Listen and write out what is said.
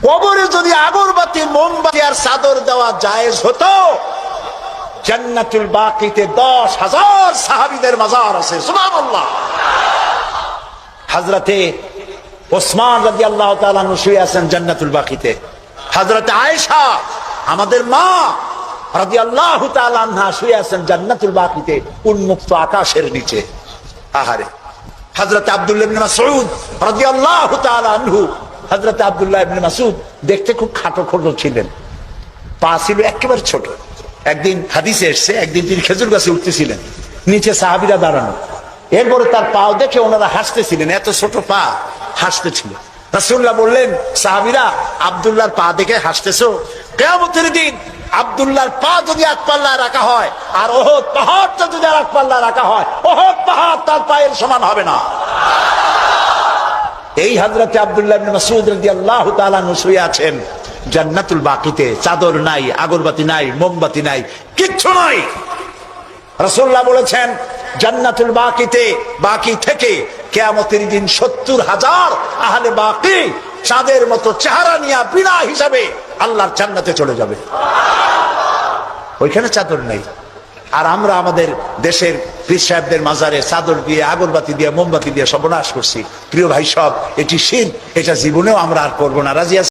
কবরে যদি আগরবাতি মোমবাতি আর চাদর দেওয়া জায়েজ হতো, জান্নাতুল বাকিতে 10,000 সাহাবীদের মাজার আছে। সুবহানাল্লাহ। হযরতে ওসমান রাদিয়াল্লাহু তাআলা আনহু শুয়ে আছেন জান্নাতুল বাকিতে। হযরতে আয়েশা আমাদের মা রাদিয়াল্লাহু তাআলা আনহা শুয়ে আছেন জান্নাতুল বাকিতে উন্মুক্ত আকাশের নিচে। আহারে। হযরতে আব্দুল্লাহ ইবনে মাসউদ রাদিয়াল্লাহু তাআলা আনহু, হযরতে আব্দুল্লাহ ইবনে মাসউদ দেখতে খুব খাটো খোটো ছিলেন, পা ছিল একেবারে ছোট। একদিন হাদিসে এসেছে, একদিন তিনি খেজুর গাছে উঠতেছিলেন, নিচে সাহাবীরা দাঁড়ানো, এরপরে তার পাও দেখে ওনারা হাসতেছিলেন, এত ছোট পা হাসতেছিল। রাসূলুল্লাহ বললেন, সাহাবীরা আব্দুল্লাহর পা দেখে হাসতেছো? কিয়ামতের দিন আব্দুল্লাহর পা যদি এক পাল্লায় রাখা হয় আর ওহদ পাহাড়টা যদি আর এক পাল্লায় রাখা হয়, ওহদ পাহাড় তার পায়ের সমান হবে না। এই হযরতে আব্দুল্লাহ ইবনে মাসউদ রাদিয়াল্লাহু তাআলা আনহু শুয়ে আছেন জান্নাতুল বাকিতে, চাদর নাই, আগরবাতি নাই, মোমবাতি নাই, কিচ্ছু নাই। রাসূলুল্লাহ বলেছেন, জান্নাতুল বাকিতে, বাকি থেকে কিয়ামতের দিন 70,000 আহলে বাকি চাঁদের মতো চেহারা নিয়ে বিনা হিসাবে আল্লাহর জান্নাতে চলে যাবে। ওইখানে চাদর নেই। আর আমরা আমাদের দেশের পীর সাহেবদের মাজারে চাদর দিয়ে, আগরবাতি দিয়ে, মোমবাতি দিয়ে সর্বনাশ করছি। প্রিয় ভাই সব, এটি শিরক, এটা জীবনেও আমরা আর করবো না। রাজি আছেন?